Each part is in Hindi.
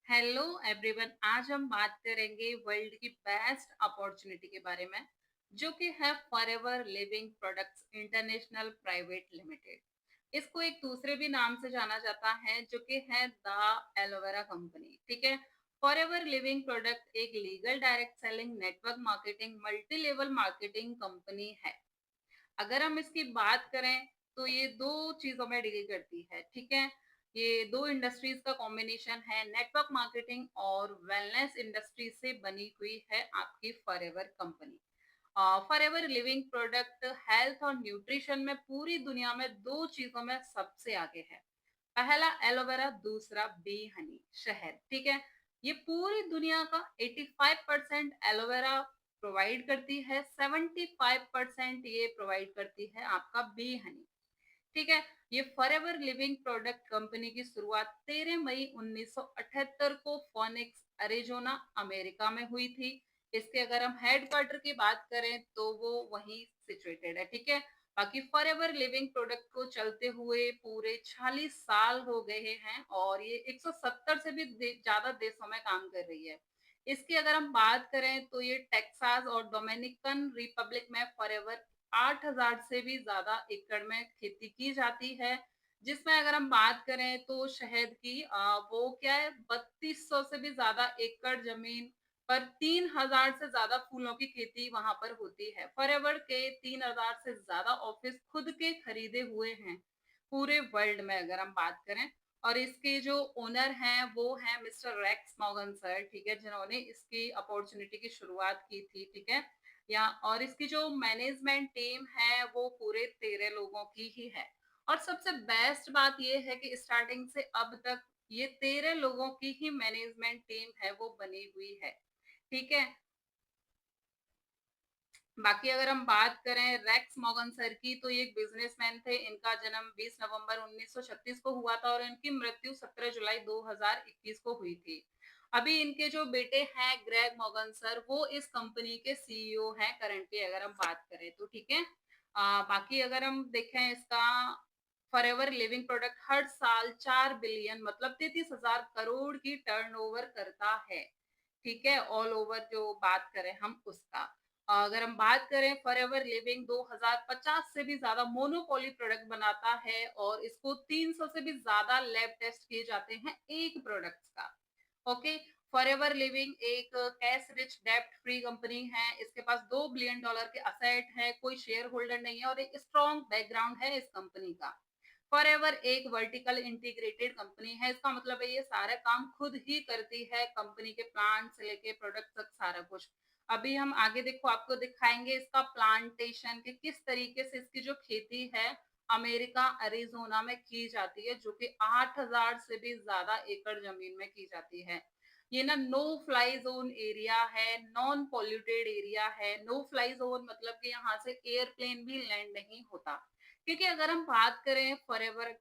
Hello everyone. आज हम बात करेंगे वर्ल्ड की बेस्ट अपॉर्चुनिटी के बारे में, जो कि है forever living products international private limited. इसको एक दूसरे भी नाम से जाना जाता है, जो कि है द एलोवेरा कंपनी। ठीक है। फॉरएवर लिविंग प्रोडक्ट एक legal direct selling network marketing multi level marketing company है। अगर हम इसकी बात करें तो ये दो चीजों में डील करती है। ठीक है। ये दो इंडस्ट्रीज का कॉम्बिनेशन है, नेटवर्क मार्केटिंग और वेलनेस इंडस्ट्री से बनी हुई है आपकी forever company. Forever living product health और न्यूट्रिशन में पूरी दुनिया में दो चीजों में सबसे आगे है। पहला एलोवेरा, दूसरा बी हनी शहद। ठीक है। ये पूरी दुनिया का 85% एलोवेरा प्रोवाइड करती है, 75% ये प्रोवाइड करती है आपका बी हनी। ठीक है। ये फॉरएवर लिविंग प्रोडक्ट कंपनी की शुरुआत 13 मई 1978 को फोनिक्स अरिजोना अमेरिका में हुई थी। इसके अगर हम हेडक्वार्टर की बात करें तो वो वहीं सिचुएटेड है। ठीक है। बाकी फॉरएवर लिविंग प्रोडक्ट को चलते हुए पूरे 46 साल हो गए हैं और ये 170 से भी ज्यादा देशों में काम कर रही है। इसकी अगर हम बात करें तो ये टेक्सास और डोमिनिकन रिपब्लिक में फॉरएवर 8,000 से भी ज्यादा एकड़ में खेती की जाती है। जिसमें अगर हम बात करें तो शहद की वो क्या है, 3200 से भी ज्यादा एकड़ जमीन पर 3,000 से ज्यादा फूलों की खेती वहां पर होती है। फॉरएवर के 3,000 से ज्यादा ऑफिस खुद के खरीदे हुए हैं पूरे वर्ल्ड में अगर हम बात करें। और इसके जो ओनर हैं वो हैं मिस्टर रेक्स मॉर्गन सर। ठीक है। जिन्होंने इसकी अपॉर्चुनिटी की शुरुआत की थी। ठीक है। या और इसकी जो मैनेजमेंट टीम है वो पूरे 13 लोगों की ही है। और सबसे बेस्ट बात ये है कि स्टार्टिंग से अब तक ये 13 लोगों की ही मैनेजमेंट टीम है वो बनी हुई है। ठीक है। बाकी अगर हम बात करें रेक्स मॉर्गन सर की, तो ये एक बिजनेसमैन थे। इनका जन्म 20 नवंबर 1936 को हुआ था और इनकी मृत्यु 17 जुलाई 2021 को हुई थी। अभी इनके जो बेटे हैं ग्रेग मॉर्गन सर, वो इस कंपनी के सीईओ हैं करंटली अगर हम बात करें तो। ठीक है। बाकी अगर हम देखें इसका फॉरएवर लिविंग प्रोडक्ट हर साल 4 बिलियन मतलब 33,000 करोड़ की टर्नओवर करता है। ठीक है। ऑल ओवर जो बात करें हम उसका, अगर हम बात करें फॉरएवर लिविंग 2050 से भी ज्यादा मोनोपोली प्रोडक्ट बनाता है और इसको 300 से भी ज्यादा लैब टेस्ट किए जाते हैं एक प्रोडक्ट का। ओके। फॉरएवर लिविंग एक कैश रिच डेब्ट फ्री कंपनी है। इसके पास $2 बिलियन के असेट है, कोई शेयर होल्डर नहीं है और एक स्ट्रॉन्ग बैकग्राउंड है इस कंपनी का। फॉरएवर एक वर्टिकल इंटीग्रेटेड कंपनी है। इसका मतलब है ये सारा काम खुद ही करती है, कंपनी के प्लांट से लेके प्रोडक्ट तक सारा कुछ। अभी हम आगे देखो आपको दिखाएंगे इसका प्लांटेशन के किस तरीके से इसकी जो खेती है अमेरिका अरिजोना में की जाती है, जो कि 8,000 से भी ज्यादा एकड़ जमीन में की जाती है। ये ना नो फ्लाई जोन एरिया है, नॉन पॉल्यूटेड एरिया है। नो फ्लाई जोन मतलब कि यहाँ से एयरप्लेन भी लैंड नहीं होता। क्योंकि अगर हम बात करें फॉरएवर,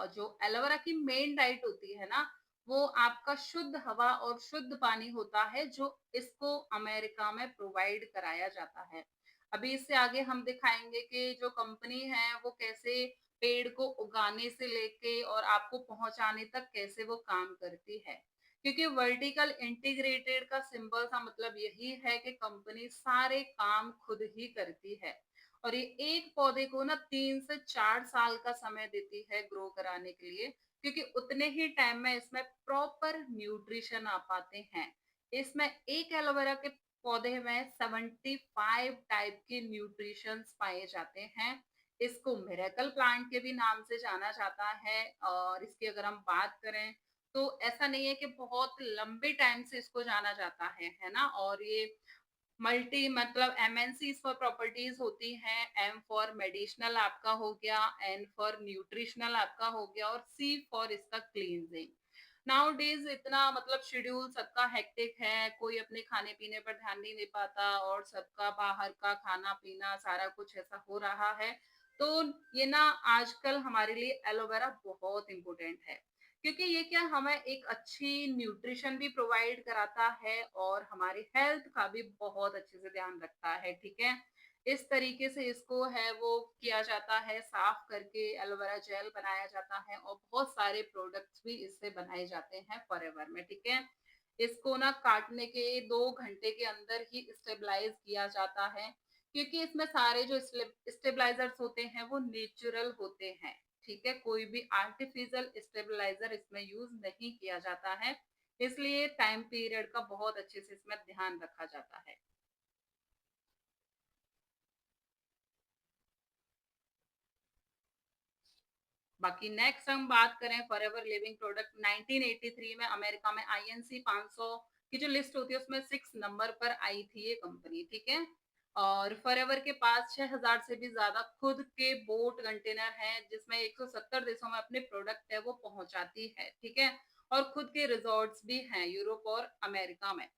जो एलोवेरा की मेन डाइट होती है ना, वो आपका शुद्ध हवा और शुद्ध पानी होता है, जो इसको अमेरिका में प्रोवाइड कराया जाता है। अभी इससे आगे हम दिखाएंगे कि जो कंपनी है वो कैसे पेड़ को उगाने से लेके और आपको पहुंचाने तक कैसे वो काम करती है। क्योंकि वर्टिकल इंटीग्रेटेड का सिंबल का मतलब यही है कि कंपनी सारे काम खुद ही करती है। और ये एक पौधे को ना 3 से 4 साल का समय देती है ग्रो कराने के लिए, क्योंकि उतने ही टाइम में इसमें प्रॉपर न्यूट्रिशन आ पाते हैं। इसमें एक एलोवेरा के पौधे में 75 टाइप के न्यूट्रिशन पाए जाते हैं। इसको मिरेकल प्लांट के भी नाम से जाना जाता है। और इसकी अगर हम बात करें तो ऐसा नहीं है कि बहुत लंबे टाइम से इसको जाना जाता है ना। और ये मल्टी मतलब एमएनसी फॉर प्रॉपर्टीज होती हैं। एम फॉर मेडिसिनल आपका हो गया, एन फॉर न्यूट्रिशनल आपका हो गया और सी फॉर इसका क्लींजिंग। नाउ डेज इतना मतलब शेड्यूल सबका हेक्टिक है, कोई अपने खाने पीने पर ध्यान नहीं दे पाता और सबका बाहर का खाना पीना सारा कुछ ऐसा हो रहा है। तो ये ना आजकल हमारे लिए एलोवेरा बहुत इंपॉर्टेंट है, क्योंकि ये क्या हमें एक अच्छी न्यूट्रिशन भी प्रोवाइड कराता है और हमारी हेल्थ का भी बहुत अच्छे से ध्यान रखता है। ठीक है। इस तरीके से इसको है वो किया जाता है, साफ करके एलोवेरा जेल बनाया जाता है और बहुत सारे प्रोडक्ट्स भी इससे बनाए जाते हैं फॉरएवर में, ठीक है? इसको ना काटने के 2 घंटे के अंदर ही स्टेबलाइज़ किया जाता है, क्योंकि इसमें सारे जो स्टेबलाइज़र्स होते हैं वो नेचुरल होते हैं, ठीक है? कोई भी आर्टिफिशियल स्टेबलाइज़र इसमें यूज़ नहीं किया जाता है, इसलिए टाइम पीरियड का बहुत अच्छे से इसमें ध्यान रखा जाता है। बाकी नेक्स्ट हम बात करें फॉरएवर लिविंग प्रोडक्ट 1983 में अमेरिका में आईएनसी 500 की जो लिस्ट होती है उसमें 6 नंबर पर आई थी ये कंपनी, ठीक है? और फॉरएवर के पास 6000 से भी ज्यादा खुद के बोट कंटेनर हैं जिसमें 170 देशों में अपने प्रोडक्ट है वो पहुंचाती है, ठीक है? और खुद के रिजॉर्ट्स भी हैं यूरोप और अमेरिका में।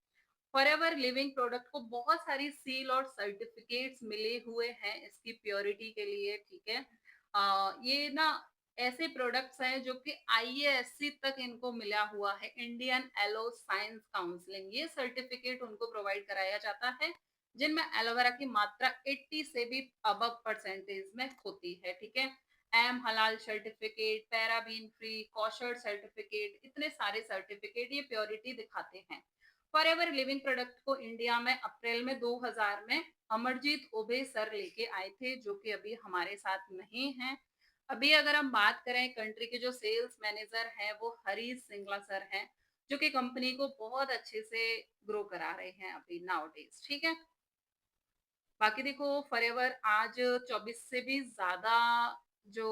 फॉरएवर लिविंग प्रोडक्ट को बहुत सारी सील और सर्टिफिकेट्स मिले हुए हैं इसकी प्योरिटी के लिए, ठीक है? ये ना ऐसे प्रोडक्ट्स हैं जो कि आईएएससी तक इनको मिला हुआ है, इंडियन एलो साइंस काउंसिलिंग, ये सर्टिफिकेट उनको प्रोवाइड कराया जाता है जिनमें एलोवेरा की मात्रा 80 से भी अबव परसेंटेज में होती है, ठीक है? एम हलाल certificate, paraben free, kosher certificate, इतने सारे सर्टिफिकेट ये प्योरिटी दिखाते हैं। फॉरएवर लिविंग प्रोडक्ट को इंडिया में अप्रैल में 2000 में अमरजीत ओबे सर लेके आए थे जो कि अभी हमारे साथ नहीं हैं। अभी अगर हम बात करें कंट्री के जो सेल्स मैनेजर हैं वो हरीश सिंगला सर हैं जो कि कंपनी को बहुत अच्छे से ग्रो करा रहे हैं अभी नाउ डेज, ठीक है? बाकी देखो फॉरएवर आज 24 से भी ज्यादा जो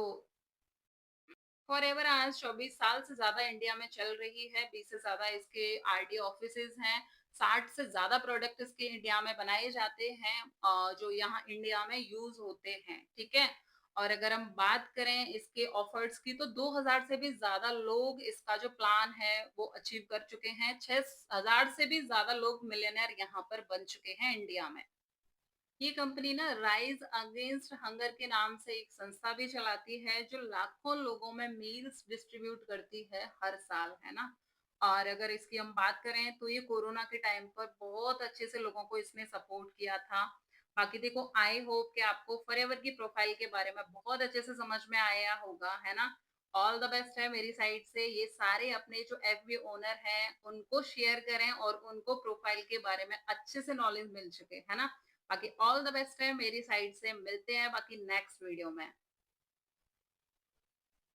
फॉरएवर आज 24 साल से ज़्यादा इंडिया में चल रही है, 20 से ज़्यादा इसके आरडी ऑफिसेज़ हैं, 60 से ज़्यादा प्रोडक्ट इसके इंडिया में बनाए जाते हैं जो यहाँ इंडिया में यूज़ होते हैं, ठीक है? और अगर हम बात करें इसके ऑफर्स की तो 2000 से भी ज़्यादा लोग इसका जो प्लान है वो अचीव कर चुके हैं, 6000 से भी ज़्यादा लोग मिलियनेयर यहाँ पर बन चुके हैं इंडिया में। ये कंपनी ना राइज अगेंस्ट हंगर के नाम से एक संस्था भी चलाती है जो लाखों लोगों में मील्स डिस्ट्रीब्यूट करती है हर साल, है ना? और अगर इसकी हम बात करें तो ये कोरोना के टाइम पर बहुत अच्छे से लोगों को इसने सपोर्ट किया था। बाकी देखो आई होप कि आपको फॉरएवर की प्रोफाइल के बारे में बहुत अच्छे से समझ में आया होगा, है ना? ऑल द बेस्ट है मेरी साइड से। ये सारे अपने जो एफबी ओनर हैं उनको शेयर करें और उनको प्रोफाइल के बारे में अच्छे से नॉलेज मिल चुके, है ना? बाकी ऑल द बेस्ट है मेरी साइड से, मिलते हैं बाकी नेक्स्ट वीडियो में।